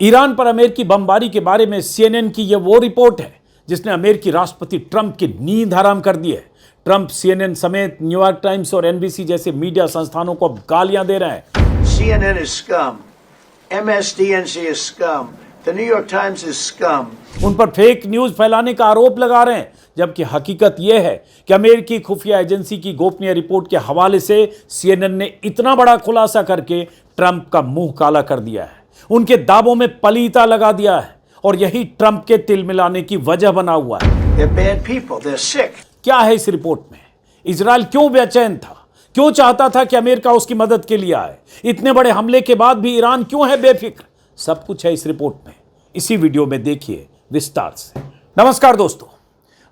Iran पर अमेरिकी बमबारी के बारे में सीएनएन की यह वो रिपोर्ट है जिसने अमेरिकी राष्ट्रपति ट्रंप की नींद हराम कर दी है। ट्रंप सीएनएन समेत न्यूयॉर्क टाइम्स और एनबीसी जैसे मीडिया संस्थानों को गालियां दे रहे हैं। CNN is scum. MSDNC is scum. The New York Times is scum. उन पर फेक न्यूज फैलाने का आरोप लगा रहे हैं, जबकि हकीकत यह है कि अमेरिकी खुफिया एजेंसी की गोपनीय रिपोर्ट के हवाले से सीएनएन ने इतना बड़ा खुलासा करके ट्रंप का मुंह काला कर दिया है, उनके दावों में पलीता लगा दिया है और यही ट्रंप के तिल मिलाने की वजह बना हुआ है। They're bad people. They're sick. क्या है इस रिपोर्ट में? इजराइल क्यों बेचैन था? क्यों चाहता था कि अमेरिका उसकी मदद के लिए आए? इतने बड़े हमले के बाद भी ईरान क्यों है बेफिक्र? सब कुछ है इस रिपोर्ट में। इसी वीडियो में देखिए विस्तार से। नमस्कार दोस्तों,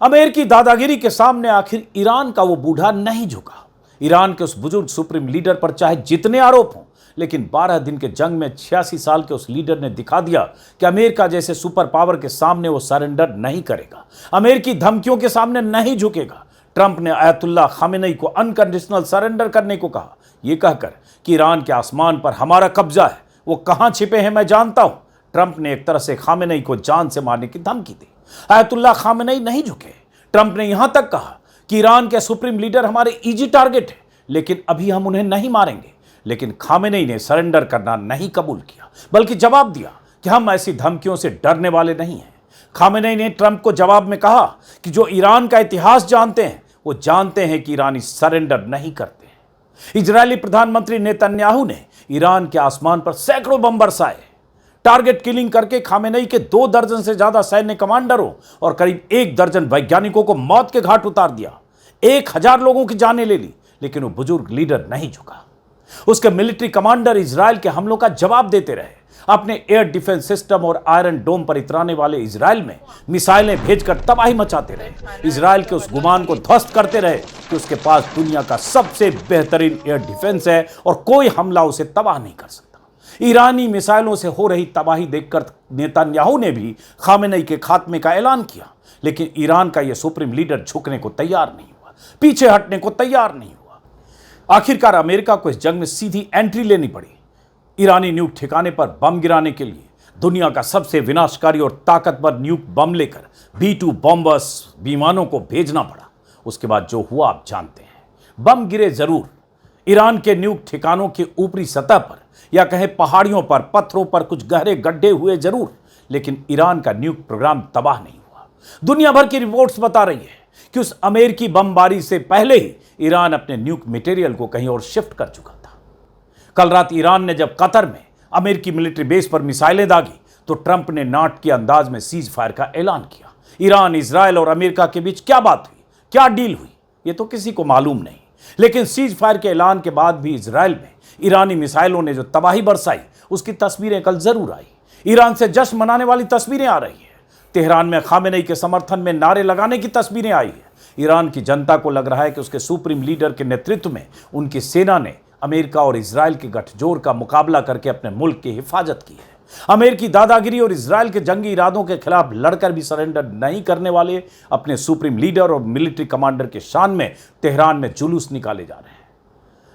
अमेरिकी दादागिरी के सामने आखिर ईरान का वो बूढ़ा नहीं झुका। ईरान के उस बुजुर्ग सुप्रीम लीडर पर चाहे जितने आरोप हों, लेकिन 12 दिन के जंग में 86 साल के उस लीडर ने दिखा दिया कि अमेरिका जैसे सुपर पावर के सामने वो सरेंडर नहीं करेगा, अमेरिकी धमकियों के सामने नहीं झुकेगा। ट्रंप ने आयतुल्लाह खामेनेई को अनकंडीशनल सरेंडर करने को कहा, यह कहकर कि ईरान के आसमान पर हमारा कब्जा है, वो कहां छिपे हैं मैं जानता हूं। ट्रंप ने एक तरह से खामेनेई को जान से मारने की धमकी दी। आयतुल्लाह खामेनेई नहीं झुके। ट्रंप ने यहां तक कहा कि ईरान के सुप्रीम लीडर हमारे इजी टारगेट है, लेकिन अभी हम उन्हें नहीं मारेंगे। लेकिन खामेनेई ने सरेंडर करना नहीं कबूल किया, बल्कि जवाब दिया कि हम ऐसी धमकियों से डरने वाले नहीं हैं। खामेनेई ने ट्रंप को जवाब में कहा कि जो ईरान का इतिहास जानते हैं वो जानते हैं कि ईरानी सरेंडर नहीं करते हैं। इजरायली प्रधानमंत्री नेतन्याहू ने ईरान के आसमान पर सैकड़ों बम बरसाए, टारगेट किलिंग करके खामेनेई के 2 दर्जन से ज्यादा सैन्य कमांडरों और करीब 1 दर्जन वैज्ञानिकों को मौत के घाट उतार दिया। 1000 लोगों की जानें ले ली, लेकिन वो बुजुर्ग लीडर नहीं झुका। उसके मिलिट्री कमांडर इजराइल के हमलों का जवाब देते रहे। अपने एयर डिफेंस सिस्टम और आयरन डोम पर इतराने वाले इजराइल में मिसाइलें भेजकर तबाही मचाते रहे। इजराइल के उस गुमान को ध्वस्त करते रहे कि उसके पास दुनिया का सबसे बेहतरीन एयर डिफेंस है और कोई हमला उसे तबाह नहीं कर सकता। ईरानी मिसाइलों से हो रही तबाही देखकर नेतन्याहू ने भी खामेनेई के खात्मे का ऐलान किया, लेकिन ईरान का यह सुप्रीम लीडर झुकने को तैयार नहीं हुआ, पीछे हटने को तैयार नहीं हुआ। आखिरकार अमेरिका को इस जंग में सीधी एंट्री लेनी पड़ी। ईरानी न्यूक ठिकाने पर बम गिराने के लिए दुनिया का सबसे विनाशकारी और ताकतवर न्यूक बम लेकर B-2 बॉम्बर्स विमानों को भेजना पड़ा। उसके बाद जो हुआ आप जानते हैं। बम गिरे जरूर, ईरान के न्यूक ठिकानों के ऊपरी सतह पर या कहें पहाड़ियों पर, पत्थरों पर कुछ गहरे गड्ढे हुए जरूर, लेकिन ईरान का न्यूक प्रोग्राम तबाह नहीं हुआ। दुनिया भर की रिपोर्ट्स बता रही है कि उस अमेरिकी बमबारी से पहले ही ईरान अपने न्यूक मटेरियल को कहीं और शिफ्ट कर चुका था। कल रात ईरान ने जब कतर में अमेरिकी मिलिट्री बेस पर मिसाइलें दागी तो ट्रंप ने नाट के अंदाज में सीज फायर का ऐलान किया। ईरान, इजराइल और अमेरिका के बीच क्या बात हुई, क्या डील हुई, ये तो किसी को मालूम नहीं, लेकिन सीज फायर के ऐलान के बाद भी इजराइल में ईरानी मिसाइलों ने जो तबाही बरसाई उसकी तस्वीरें कल जरूर आई। ईरान से जश्न मनाने वाली तस्वीरें आ रही है। तेहरान में खामेनेई के समर्थन में नारे लगाने की तस्वीरें आई है। ईरान की जनता को लग रहा है कि उसके सुप्रीम लीडर के नेतृत्व में उनकी सेना ने अमेरिका और इजराइल के गठजोड़ का मुकाबला करके अपने मुल्क की हिफाजत की है। अमेरिकी दादागिरी और इजराइल के जंगी इरादों के खिलाफ लड़कर भी सरेंडर नहीं करने वाले अपने सुप्रीम लीडर और मिलिट्री कमांडर के शान में तेहरान में जुलूस निकाले जा रहे हैं।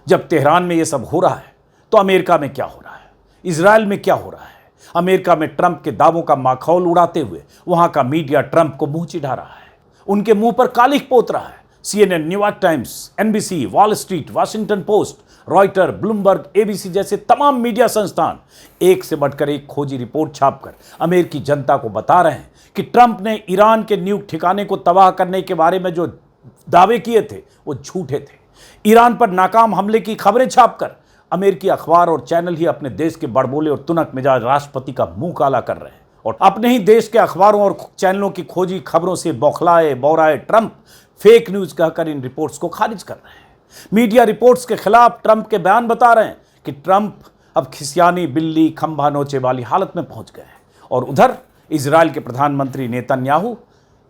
जब तेहरान में यह सब हो रहा है तो अमेरिका में क्या हो रहा है, इजराइल में क्या हो रहा है? अमेरिका में ट्रंप के दावों का माखौल उड़ाते हुए वहां का मीडिया ट्रंप को मुंह चिढ़ा रहा है, उनके मुंह पर कालिख पोत रहा है। CNN, New York times, NBC, wall street, Washington post, Reuter, Bloomberg, ABC जैसे तमाम मीडिया संस्थान एक से बढ़कर एक खोजी रिपोर्ट छापकर अमेरिकी जनता को बता रहे हैं कि ट्रंप ने ईरान के न्यूक ठिकाने को तबाह करने के बारे में जो दावे किए थे वो झूठे थे। ईरान पर नाकाम हमले की खबरें छापकर अमेरिकी अखबार और चैनल ही अपने देश के बड़बोले और तुनक मिजाज राष्ट्रपति का मुंह काला कर रहे हैं और अपने ही देश के अखबारों और चैनलों की खोजी खबरों से बौखलाए बौराए ट्रंप फेक न्यूज कहकर इन रिपोर्ट्स को खारिज कर रहे हैं। मीडिया रिपोर्ट्स के खिलाफ ट्रंप के बयान बता रहे हैं कि ट्रंप अब खिसियानी बिल्ली खंभा नोचे वाली हालत में पहुंच गए हैं और उधर इजराइल के प्रधानमंत्री नेतन्याहू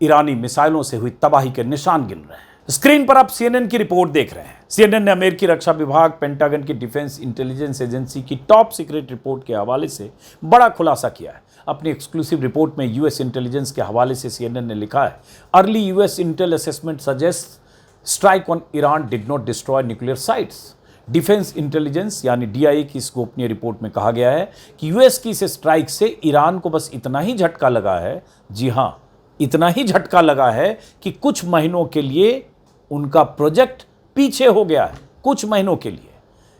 ईरानी मिसाइलों से हुई तबाही के निशान गिन रहे हैं। स्क्रीन पर आप CNN की रिपोर्ट देख रहे हैं। CNN ने अमेरिकी रक्षा विभाग, पेंटागन की डिफेंस इंटेलिजेंस एजेंसी की टॉप सीक्रेट रिपोर्ट के हवाले से बड़ा खुलासा किया है। अपनी एक्सक्लूसिव रिपोर्ट में यूएस इंटेलिजेंस के हवाले से CNN ने लिखा है, early US Intel assessment suggest strike on Iran did not destroy nuclear sites defence intelligence यानी डीआईए की इस गोपनीय रिपोर्ट में कहा गया है कि यूएस की इस स्ट्राइक से ईरान को बस इतना ही झटका लगा है, जी हां, इतना ही झटका लगा है कि कुछ महीनों के लिए उनका प्रोजेक्ट पीछे हो गया है, कुछ महीनों के लिए।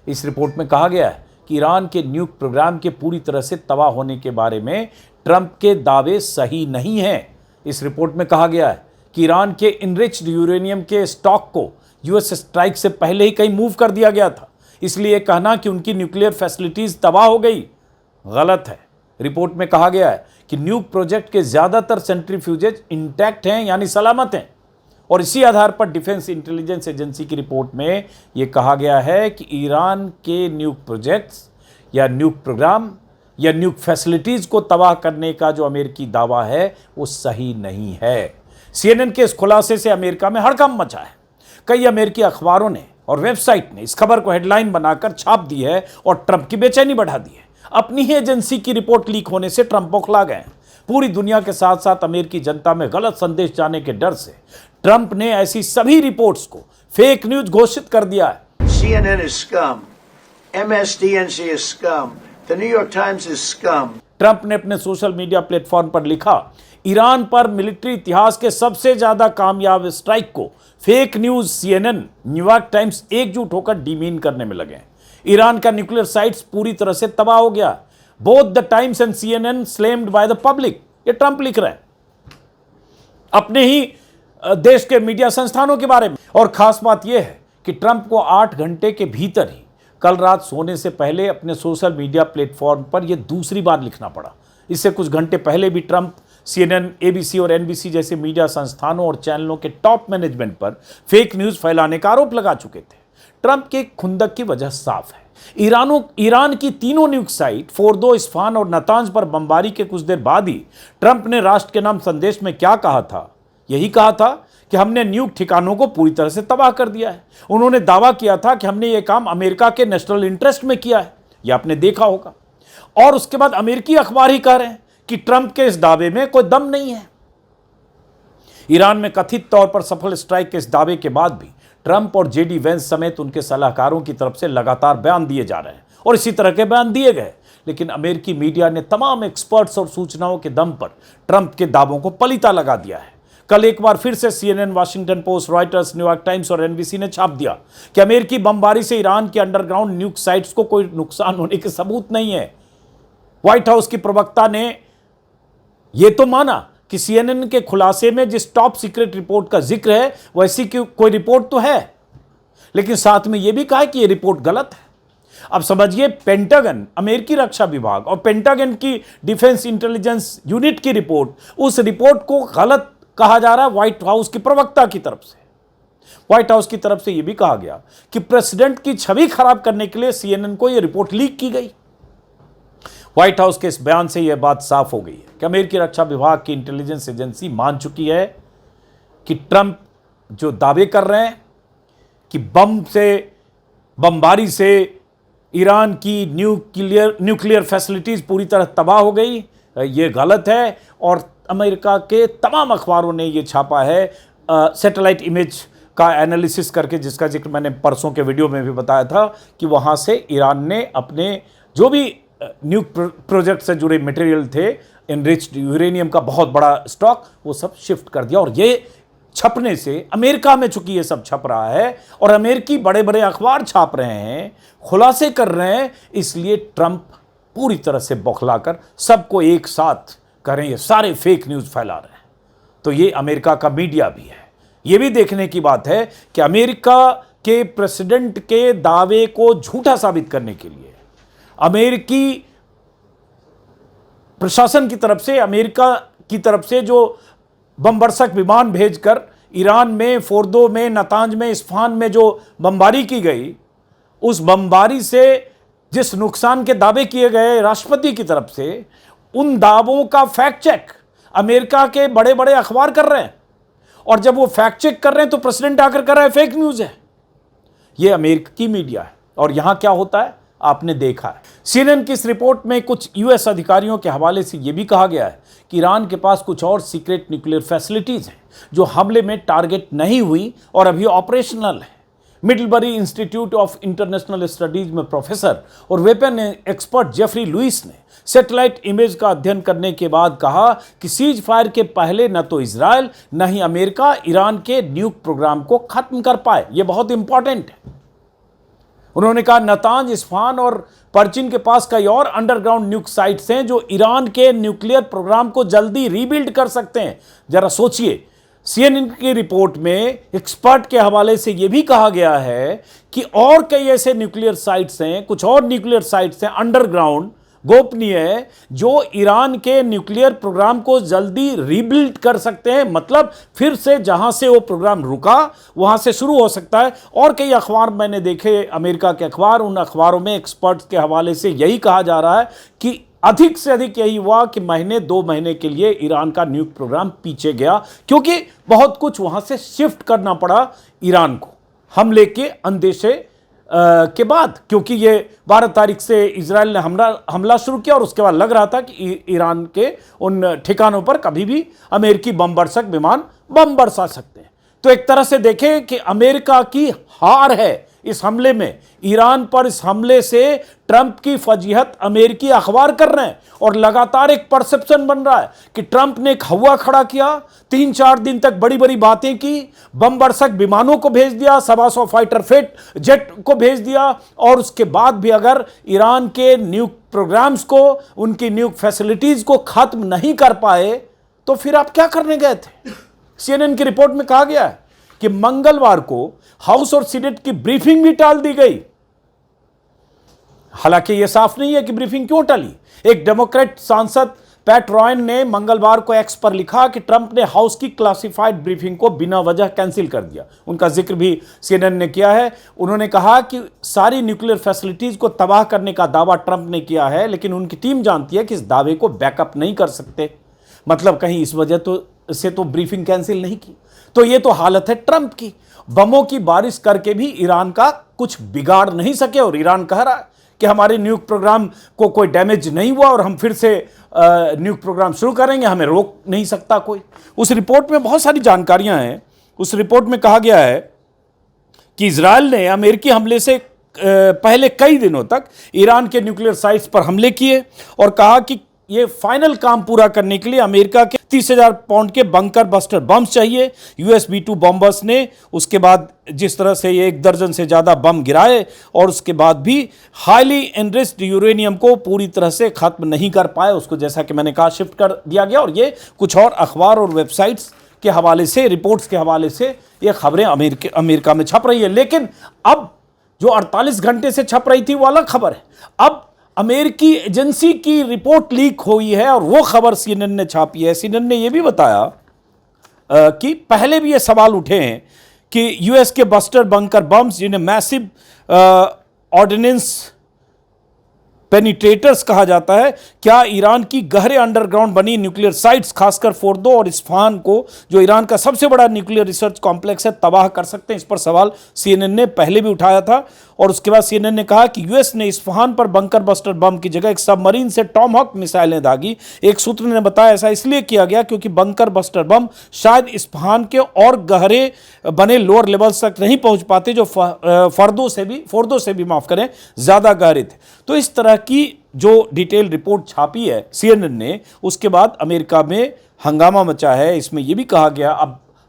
इस रिपोर्ट में कहा गया है कि ईरान के न्यूक प्रोग्राम के पूरी तरह से तबाह होने के बारे में ट्रंप के दावे सही नहीं हैं। इस रिपोर्ट में कहा गया है कि ईरान के इनरिच्ड यूरेनियम के स्टॉक को यूएस स्ट्राइक से पहले ही कहीं मूव कर दिया गया था, इसलिए कहना कि उनकी न्यूक्लियर फैसिलिटीज तबाह हो गई गलत है। रिपोर्ट में कहा गया है कि न्यूक प्रोजेक्ट के ज्यादातर सेंट्रीफ्यूजेज इंटैक्ट हैं यानी सलामत हैं, और इसी आधार पर डिफेंस इंटेलिजेंस एजेंसी की रिपोर्ट में यह कहा गया है कि ईरान के न्यूक प्रोजेक्ट्स या न्यूक प्रोग्राम या न्यूक फैसिलिटीज को तबाह करने का जो अमेरिकी दावा है वो सही नहीं है। सीएनएन के इस खुलासे से अमेरिका में हड़कंप मचा है। कई अमेरिकी अखबारों ने और वेबसाइट ने इस खबर को हेडलाइन बनाकर छाप दी है और ट्रंप की बेचैनी बढ़ा दी है। अपनी ही एजेंसी की रिपोर्ट लीक होने से ट्रंप बौखला गए हैं। पूरी दुनिया के साथ साथ अमेरिकी जनता में गलत संदेश जाने के डर से ट्रंप ने ऐसी सभी रिपोर्ट्स को फेक न्यूज घोषित कर दिया है। CNN is scum. MSDNC is scum. The New York Times is scum. Trump ने अपने सोशल मीडिया प्लेटफॉर्म पर लिखा, ईरान पर मिलिट्री इतिहास के सबसे ज्यादा कामयाब स्ट्राइक को fake news CNN, New York times एकजुट होकर डीमीन करने में लगे। ईरान का न्यूक्लियर साइट्स पूरी तरह से तबाह हो गया। Both the Times and CNN slammed by the public. ये ट्रंप लिख रहे हैं अपने ही देश के मीडिया संस्थानों के बारे में। और खास बात यह है कि ट्रंप को 8 घंटे के भीतर ही कल रात सोने से पहले अपने सोशल मीडिया प्लेटफॉर्म पर यह दूसरी बार लिखना पड़ा। इससे कुछ घंटे पहले भी ट्रंप CNN, ABC और NBC जैसे मीडिया संस्थानों और चैनलों के टॉप मैनेजमेंट पर फेक न्यूज फैलाने का आरोप लगा चुके थे। ट्रंप के खुंदक की वजह साफ है। ईरान की तीनों न्यूक साइट फोर्दो, इस्फहान और नतांज पर बमबारी के कुछ देर बाद ही ट्रंप ने राष्ट्र के नाम संदेश में क्या कहा था? यही कहा था कि हमने न्यूक ठिकानों को पूरी तरह से तबाह कर दिया है। उन्होंने दावा किया था कि हमने यह काम अमेरिका के नेशनल इंटरेस्ट में किया है। यह आपने देखा होगा। और उसके बाद अमेरिकी अखबार ही कह रहे हैं कि ट्रंप के इस दावे में कोई दम नहीं है। ईरान में कथित तौर पर सफल स्ट्राइक के इस दावे के बाद भी ट्रंप और जेडी वेंस समेत उनके सलाहकारों की तरफ से लगातार बयान दिए जा रहे हैं और इसी तरह के बयान दिए गए। लेकिन अमेरिकी मीडिया ने तमाम एक्सपर्ट्स और सूचनाओं के दम पर ट्रंप के दावों को पलीता लगा दिया है। कल एक बार फिर से CNN, Washington post, Reuters, New York times और NBC ने छाप दिया कि अमेरिकी बमबारी से ईरान के अंडरग्राउंड न्यूक साइट्स को कोई नुकसान होने के सबूत नहीं है। व्हाइट हाउस की प्रवक्ता ने यह तो माना कि CNN के खुलासे में जिस टॉप सीक्रेट रिपोर्ट का जिक्र है वैसी कोई रिपोर्ट तो है, लेकिन साथ में यह भी कहा कि यह रिपोर्ट गलत है। अब समझिए, पेंटागन, अमेरिकी रक्षा विभाग और पेंटागन की डिफेंस इंटेलिजेंस यूनिट की रिपोर्ट, उस रिपोर्ट को गलत कहा जा रहा है व्हाइट हाउस की प्रवक्ता की तरफ से। व्हाइट हाउस की तरफ से यह भी कहा गया कि प्रेसिडेंट की छवि खराब करने के लिए CNN को यह रिपोर्ट लीक की गई। व्हाइट हाउस के इस बयान से यह बात साफ हो गई है कि अमेरिकी रक्षा विभाग की इंटेलिजेंस एजेंसी मान चुकी है कि ट्रंप जो दावे कर रहे हैं कि बमबारी से ईरान की न्यूक्लियर फैसिलिटीज पूरी तरह तबाह हो गई, ये गलत है। और अमेरिका के तमाम अखबारों ने ये छापा है सैटेलाइट इमेज का एनालिसिस करके, जिसका जिक्र मैंने परसों के वीडियो में भी बताया था कि वहाँ से ईरान ने अपने जो भी न्यूक प्रोजेक्ट से जुड़े मटेरियल थे, एनरिच्ड यूरेनियम का बहुत बड़ा स्टॉक, वो सब शिफ्ट कर दिया। और ये छपने से अमेरिका में चूंकि ये सब छप रहा है और अमेरिकी बड़े बड़े अखबार छाप रहे हैं, खुलासे कर रहे हैं, इसलिए ट्रंप पूरी तरह से बौखलाकर सबको एक साथ करें ये सारे फेक न्यूज़ फैला रहे हैं। तो ये अमेरिका का मीडिया भी है। ये भी देखने की बात है कि अमेरिका के प्रेसिडेंट के दावे को झूठा साबित करने के लिए अमेरिकी प्रशासन की तरफ से, अमेरिका की तरफ से जो बमबरसक विमान भेजकर ईरान में फोर्दो में, नतांज में, इस्फहान में जो बमबारी की गई, उस बमबारी से जिस नुकसान के दावे किए गए राष्ट्रपति की तरफ से, उन दावों का फैक्ट चेक अमेरिका के बड़े बड़े अखबार कर रहे हैं। और जब वो फैक्ट चेक कर रहे हैं तो प्रेसिडेंट आकर कर रहा है फेक न्यूज़ है। ये अमेरिकी मीडिया है। और यहां क्या होता है आपने देखा है। CNN की इस रिपोर्ट में कुछ US अधिकारियों के हवाले से यह भी कहा गया है कि ईरान के पास कुछ और सीक्रेट न्यूक्लियर फैसिलिटीज हैं जो हमले में टारगेट नहीं हुई और अभी ऑपरेशनल है। मिडलबरी इंस्टीट्यूट ऑफ इंटरनेशनल स्टडीज में प्रोफेसर और वेपन एक्सपर्ट जेफरी लुइस ने सैटेलाइट इमेज का अध्ययन करने के बाद कहा कि सीज फायर के पहले न तो इजराइल न ही अमेरिका ईरान के न्यूक प्रोग्राम को खत्म कर पाए। यह बहुत इंपॉर्टेंट है। उन्होंने कहा नतांज, इस्फहान और पर्चिन के पास कई और अंडरग्राउंड न्यूक साइट्स हैं जो ईरान के न्यूक्लियर प्रोग्राम को जल्दी रीबिल्ड कर सकते हैं। जरा सोचिए, सीएनएन की रिपोर्ट में एक्सपर्ट के हवाले से यह भी कहा गया है कि और कई ऐसे न्यूक्लियर साइट्स हैं, कुछ और न्यूक्लियर साइट्स हैं अंडरग्राउंड, गोपनीय, जो ईरान के न्यूक्लियर प्रोग्राम को जल्दी रीबिल्ड कर सकते हैं। मतलब फिर से जहां से वो प्रोग्राम रुका वहां से शुरू हो सकता है। और कई अखबार मैंने देखे, अमेरिका के अखबार, उन अखबारों में एक्सपर्ट्स के हवाले से यही कहा जा रहा है कि अधिक से अधिक यही हुआ कि महीने 2 महीने के लिए ईरान का न्यूक प्रोग्राम पीछे गया, क्योंकि बहुत कुछ वहां से शिफ्ट करना पड़ा ईरान को हमले के अंदेशे के बाद, क्योंकि ये 12 तारीख से इजराइल ने हमला शुरू किया और उसके बाद लग रहा था कि ईरान के उन ठिकानों पर कभी भी अमेरिकी बम बरसक विमान बम बरसा सकते हैं। तो एक तरह से देखें कि अमेरिका की हार है इस हमले में। ईरान पर इस हमले से ट्रंप की फजीहत अमेरिकी अखबार कर रहे हैं और लगातार एक परसेप्शन बन रहा है कि ट्रंप ने एक हवा खड़ा किया, 3-4 दिन तक बड़ी बड़ी बातें की, बम बरसक विमानों को भेज दिया, 125 फाइटर जेट को भेज दिया, और उसके बाद भी अगर ईरान के न्यूक प्रोग्राम्स को, उनकी न्यूक फैसिलिटीज को खत्म नहीं कर पाए तो फिर आप क्या करने गए थे। सीएनएन की रिपोर्ट में कहा गया है कि मंगलवार को हाउस और सीनेट की ब्रीफिंग भी टाल दी गई। हालांकि यह साफ नहीं है कि ब्रीफिंग क्यों टली। एक डेमोक्रेट सांसद पैट रॉयन ने मंगलवार को एक्स पर लिखा कि ट्रंप ने हाउस की क्लासिफाइड ब्रीफिंग को बिना वजह कैंसिल कर दिया। उनका जिक्र भी सीएनएन ने किया है। उन्होंने कहा कि सारी न्यूक्लियर फैसिलिटीज को तबाह करने का दावा ट्रंप ने किया है, लेकिन उनकी टीम जानती है कि इस दावे को बैकअप नहीं कर सकते। मतलब कहीं इस वजह से तो ब्रीफिंग कैंसिल नहीं की। तो ये तो हालत है ट्रंप की। बमों की बारिश करके भी ईरान का कुछ बिगाड़ नहीं सके, और ईरान कह रहा है कि हमारे न्यूक प्रोग्राम को कोई डैमेज नहीं हुआ और हम फिर से न्यूक प्रोग्राम शुरू करेंगे, हमें रोक नहीं सकता कोई। उस रिपोर्ट में बहुत सारी जानकारियां हैं। उस रिपोर्ट में कहा गया है कि इजराइल ने अमेरिकी हमले से पहले कई दिनों तक ईरान के न्यूक्लियर साइट्स पर हमले किए और कहा कि ये फाइनल काम पूरा करने के लिए अमेरिका के 30,000 पाउंड के बंकर बस्टर बम्स चाहिए। USB-2 बॉम्बर्स ने उसके बाद जिस तरह से ये 1 दर्जन से ज़्यादा बम गिराए और उसके बाद भी हाईली एनरिच्ड यूरेनियम को पूरी तरह से खत्म नहीं कर पाए। उसको, जैसा कि मैंने कहा, शिफ्ट कर दिया गया। और ये कुछ और अखबार और वेबसाइट्स के हवाले से, रिपोर्ट्स के हवाले से ये खबरें अमेरिका में छप रही है। लेकिन अब जो 48 घंटे से छप रही थी वो अलग खबर है। अब अमेरिकी एजेंसी की रिपोर्ट लीक हुई है और वो खबर सीएनएन ने छापी है। सीएनएन ने यह भी बताया कि पहले भी ये सवाल उठे हैं कि यूएस के बस्टर बंकर बम्स, जिन्हें मैसिव ऑर्डिनेंस पेनिट्रेटर्स कहा जाता है, क्या ईरान की गहरे अंडरग्राउंड बनी न्यूक्लियर साइट्स, खासकर फोर्दो और इस्फहान को, जो ईरान का सबसे बड़ा न्यूक्लियर रिसर्च कॉम्प्लेक्स है, तबाह कर सकते हैं। इस पर सवाल सीएनएन ने पहले भी उठाया था। और उसके बाद सीएनएन ने कहा कि यूएस ने इस्फहान पर बंकर बस्टर बम की जगह एक सबमरीन से टॉमहॉक मिसाइलें दागी। एक सूत्र ने बताया ऐसा इसलिए किया गया क्योंकि बंकर बस्टर बम शायद इस्फहान के और गहरे बने लोअर लेवल्स तक नहीं पहुंच पाते, जो फोर्दो से भी माफ करें, ज्यादा गहरे थे। तो इस तरह की जो डिटेल रिपोर्ट छापी है सीएनएन ने, उसके बाद अमेरिका में हंगामा मचा है। इसमें यह भी कहा गया,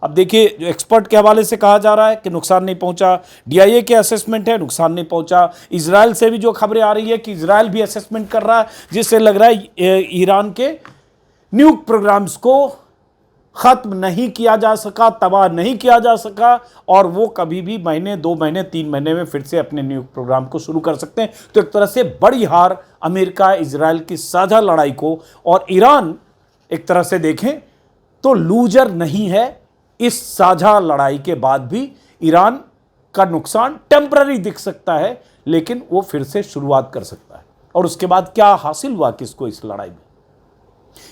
अब देखिए, जो एक्सपर्ट के हवाले से कहा जा रहा है कि नुकसान नहीं पहुंचा, डीआईए के असेसमेंट है नुकसान नहीं पहुंचा, इजराइल से भी जो खबरें आ रही है कि इजराइल भी असेसमेंट कर रहा है, जिससे लग रहा है ईरान के न्यूक प्रोग्राम्स को खत्म नहीं किया जा सका, तबाह नहीं किया जा सका, और वो कभी भी महीने, 2 महीने, 3 महीने में फिर से अपने न्यूक प्रोग्राम को शुरू कर सकते हैं। तो एक तरह से बड़ी हार अमेरिका इजराइल की साझा लड़ाई को, और ईरान एक तरह से देखें तो लूजर नहीं है। इस साझा लड़ाई के बाद भी ईरान का नुकसान टेम्पररी दिख सकता है, लेकिन वो फिर से शुरुआत कर सकता है। और उसके बाद क्या हासिल हुआ किसको इस लड़ाई में?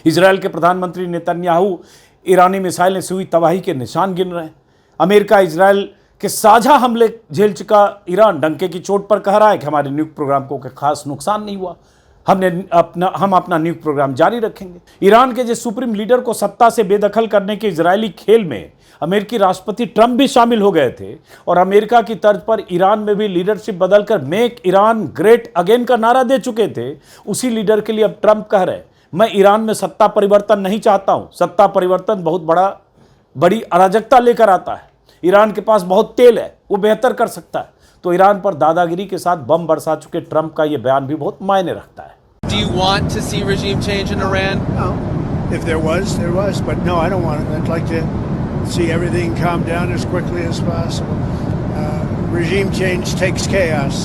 इजराइल के प्रधानमंत्री नेतन्याहू ईरानी मिसाइलें से हुई तबाही के निशान गिन रहे हैं। अमेरिका इजराइल के साझा हमले झेल चुका ईरान डंके की चोट पर कह रहा है कि हमारे न्यूक्लियर प्रोग्राम को खास नुकसान नहीं हुआ। हम अपना न्यूक्लियर प्रोग्राम जारी रखेंगे। ईरान के जिस सुप्रीम लीडर को सत्ता से बेदखल करने के इजरायली खेल में अमेरिकी राष्ट्रपति ट्रंप भी शामिल हो गए थे और अमेरिका की तर्ज पर ईरान में भी लीडरशिप बदलकर मेक ईरान ग्रेट अगेन का नारा दे चुके थे, उसी लीडर के लिए अब ट्रंप कह रहे हैं मैं ईरान में सत्ता परिवर्तन नहीं चाहता हूं। सत्ता परिवर्तन बहुत बड़ी अराजकता लेकर आता है। ईरान के पास बहुत तेल है, वो बेहतर कर सकता है। तो ईरान पर दादागिरी के साथ बम बरसा चुके ट्रंप का यह बयान भी बहुत मायने रखता है। Do you want to see regime change in Iran? No. If there was, but no, I don't want it. I'd like to see everything calm down as quickly as possible. Regime change takes chaos,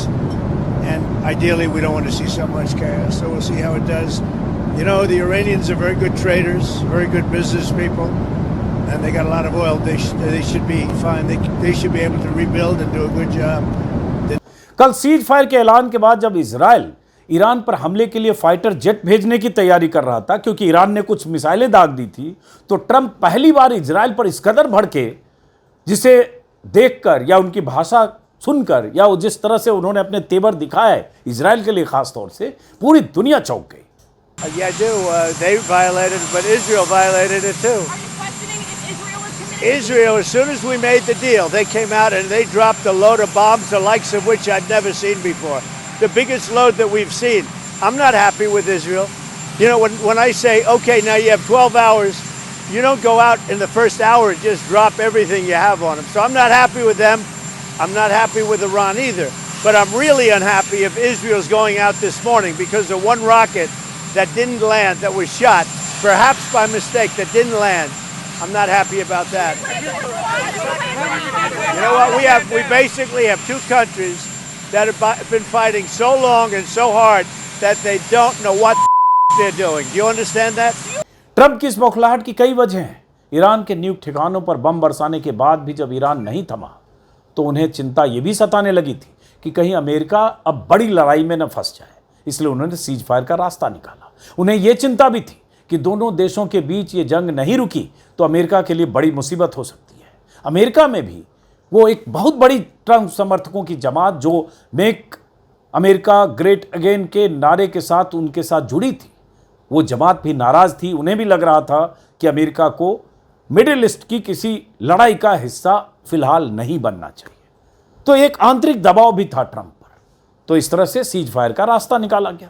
and ideally we don't want to see so much chaos, so we'll see how it does. You know, the Iranians are very good traders, very good business people, and they got a lot of oil. They should be fine. They should be able to rebuild and do a good job. कल cease fire के ऐलान के बाद जब Israel Iran पर हमले के लिए फाइटर जेट भेजने की तैयारी कर रहा था, क्योंकि ईरान ने कुछ मिसाइलें दाग दी थी, तो ट्रंप पहली बार इजराइल पर इस कदर भड़के, जिसे देखकर या उनकी भाषा सुनकर या जिस तरह से उन्होंने अपने तेवर दिखाए इजराइल के लिए खास तौर से, पूरी दुनिया चौंक गई। Yeah, I do. They violated it, but Israel violated it too. Are you questioning if Israel is committed? Israel, as soon as we made the deal, they came out and they dropped a load of bombs, the likes of which I'd never seen before. The biggest load that we've seen. I'm not happy with Israel. You know, when I say, okay, now you have 12 hours, you don't go out in the first hour and just drop everything you have on them. So I'm not happy with them. I'm not happy with Iran either. But I'm really unhappy if Israel's going out this morning because of one rocket that didn't land, that was shot, perhaps by mistake, that didn't land. I'm not happy about that. You know what? We basically have two countries that have been fighting so long and so hard that they don't know what they're doing. Do you understand that? Trump की इस बौखलाहट की कई वजह हैं। Iran के न्यूक ठिकानों पर बम बरसाने के बाद भी जब ईरान नहीं थमा, तो उन्हें चिंता यह भी सताने लगी थी कि कहीं अमेरिका अब बड़ी लड़ाई में न फंस जाए। इसलिए उन्होंने सीज फायर का रास्ता निकाला। उन्हें यह चिंता भी थी कि दोनों देशों के बीच ये जंग नहीं रुकी तो अमेरिका के लिए बड़ी मुसीबत हो सकती है। अमेरिका में भी वो एक बहुत बड़ी ट्रंप समर्थकों की जमात जो मेक अमेरिका ग्रेट अगेन के नारे के साथ उनके साथ जुड़ी थी, वो जमात भी नाराज थी। उन्हें भी लग रहा था कि अमेरिका को मिडिल ईस्ट की किसी लड़ाई का हिस्सा फिलहाल नहीं बनना चाहिए। तो एक आंतरिक दबाव भी था ट्रंप पर। तो इस तरह से सीज फायर का रास्ता निकाला गया।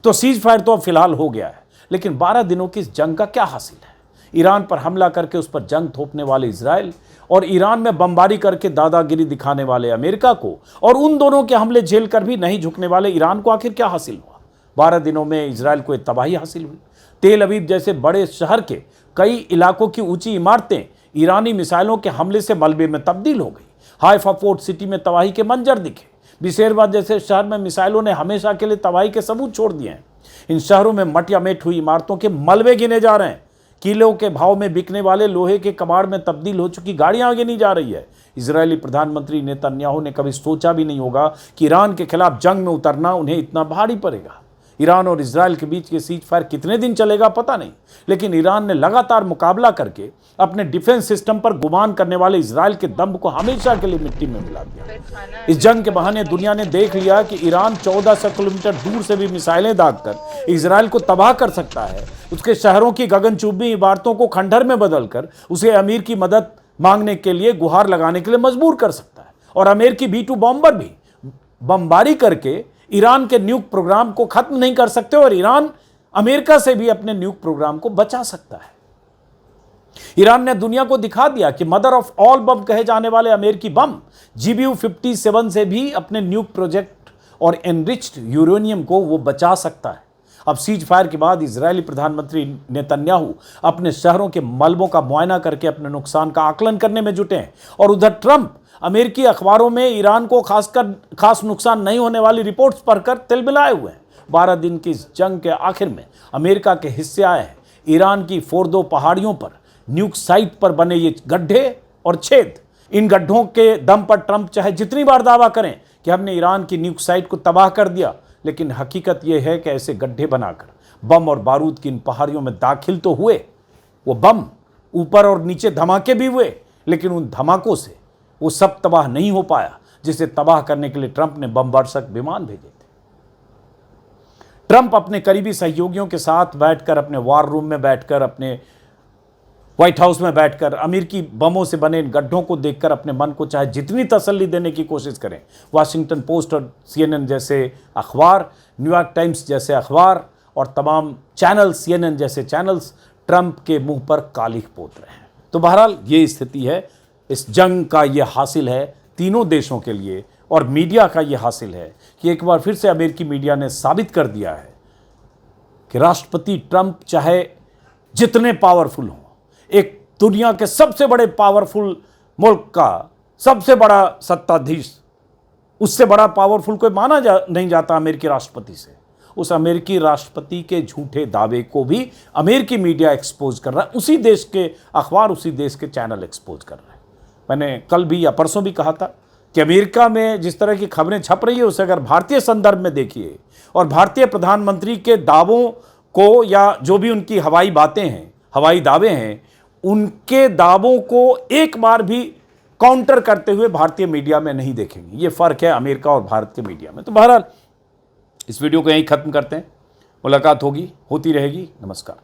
तो सीज फायर तो अब फिलहाल हो गया है, लेकिन 12 दिनों की इस जंग का क्या हासिल है? ईरान पर हमला करके उस पर जंग थोपने वाले इजराइल और ईरान में बमबारी करके दादागिरी दिखाने वाले अमेरिका को और उन दोनों के हमले झेलकर भी नहीं झुकने वाले ईरान को आखिर क्या हासिल हुआ? 12 दिनों में इजराइल को एक तबाही हासिल हुई। तेल अवीव जैसे बड़े शहर के कई इलाकों की ऊंची इमारतें ईरानी मिसाइलों के हमले से मलबे में तब्दील हो गई। हाइफा फोर्ट सिटी में तबाही के मंजर दिखे। बिसेरबाद जैसे शहर में मिसाइलों ने हमेशा के लिए तबाही के सबूत छोड़ दिए हैं। इन शहरों में मटियामेट हुई इमारतों के मलबे गिने जा रहे हैं। किलों के भाव में बिकने वाले लोहे के कबाड़ में तब्दील हो चुकी गाड़ियां गिनी जा रही है। इजरायली प्रधानमंत्री नेतन्याहू ने कभी सोचा भी नहीं होगा कि ईरान के खिलाफ जंग में उतरना उन्हें इतना भारी पड़ेगा। ईरान और इजराइल के बीच ये सीज फायर कितने दिन चलेगा पता नहीं, लेकिन ईरान ने लगातार मुकाबला करके अपने डिफेंस सिस्टम पर गुमान करने वाले इजराइल के दम को हमेशा के लिए मिट्टी में मिला दिया। इस जंग के बहाने दुनिया ने देख लिया कि ईरान 1400 किलोमीटर दूर से भी मिसाइलें दागकर इजराइल को तबाह कर सकता है। उसके शहरों की गगनचुंबी इमारतों को खंडहर में बदलकर उसे अमीर की मदद मांगने के लिए गुहार लगाने के लिए मजबूर कर सकता है। और अमेरिकी B-2 बॉम्बर भी बमबारी करके ईरान के न्यूक प्रोग्राम को खत्म नहीं कर सकते और ईरान अमेरिका से भी अपने न्यूक प्रोग्राम को बचा सकता है। ईरान ने दुनिया को दिखा दिया कि मदर ऑफ ऑल बम कहे जाने वाले अमेरिकी बम GBU-57 से भी अपने न्यूक प्रोजेक्ट और एनरिच्ड यूरेनियम को वो बचा सकता है। अब सीज फायर के बाद इजरायली प्रधानमंत्री नेतन्याहू अपने शहरों के मलबों का मुआयना करके अपने नुकसान का आकलन करने में जुटे हैं और उधर ट्रंप अमेरिकी अखबारों में ईरान को खास नुकसान नहीं होने वाली रिपोर्ट्स पढ़कर तिलमिलाए हुए हैं। 12 दिन की इस जंग के आखिर में अमेरिका के हिस्से आए हैं ईरान की फोर्दो पहाड़ियों पर न्यूक साइट पर बने ये गड्ढे और छेद। इन गड्ढों के दम पर ट्रंप चाहे जितनी बार दावा करें कि हमने ईरान की न्यूक साइट को तबाह कर दिया, लेकिन हकीकत यह है कि ऐसे गड्ढे बनाकर बम और बारूद की इन पहाड़ियों में दाखिल तो हुए। वो बम ऊपर और नीचे धमाके भी हुए, लेकिन उन धमाकों से वो सब तबाह नहीं हो पाया जिसे तबाह करने के लिए ट्रंप ने बम वर्षक विमान भेजे थे। ट्रंप अपने करीबी सहयोगियों के साथ बैठकर, अपने वॉर रूम में बैठकर, अपने व्हाइट हाउस में बैठकर अमेरिकी बमों से बने इन गड्ढों को देखकर अपने मन को चाहे जितनी तसल्ली देने की कोशिश करें। वाशिंगटन पोस्ट और CNN जैसे अखबार, न्यूयॉर्क टाइम्स जैसे अखबार और तमाम चैनल, CNN जैसे चैनल्स ट्रंप के मुंह पर कालिख पोत रहे हैं। तो बहरहाल ये स्थिति है। इस जंग का ये हासिल है तीनों देशों के लिए, और मीडिया का ये हासिल है कि एक बार फिर से अमेरिकी मीडिया ने साबित कर दिया है कि राष्ट्रपति ट्रंप चाहे जितने पावरफुल हों, एक दुनिया के सबसे बड़े पावरफुल मुल्क का सबसे बड़ा सत्ताधीश, उससे बड़ा पावरफुल कोई माना नहीं जाता अमेरिकी राष्ट्रपति से। उस अमेरिकी राष्ट्रपति के झूठे दावे को भी अमेरिकी मीडिया एक्सपोज कर रहा है, उसी देश के अखबार, उसी देश के चैनल एक्सपोज कर रहे हैं। मैंने कल भी या परसों भी कहा था कि अमेरिका में जिस तरह की खबरें छप रही है उसे अगर भारतीय संदर्भ में देखिए और भारतीय प्रधानमंत्री के दावों को या जो भी उनकी हवाई बातें हैं, हवाई दावे हैं, उनके दावों को एक बार भी काउंटर करते हुए भारतीय मीडिया में नहीं देखेंगे। ये फ़र्क है अमेरिका और भारत के मीडिया में। तो बहरहाल इस वीडियो को यहीं ख़त्म करते हैं। मुलाकात होती रहेगी। नमस्कार।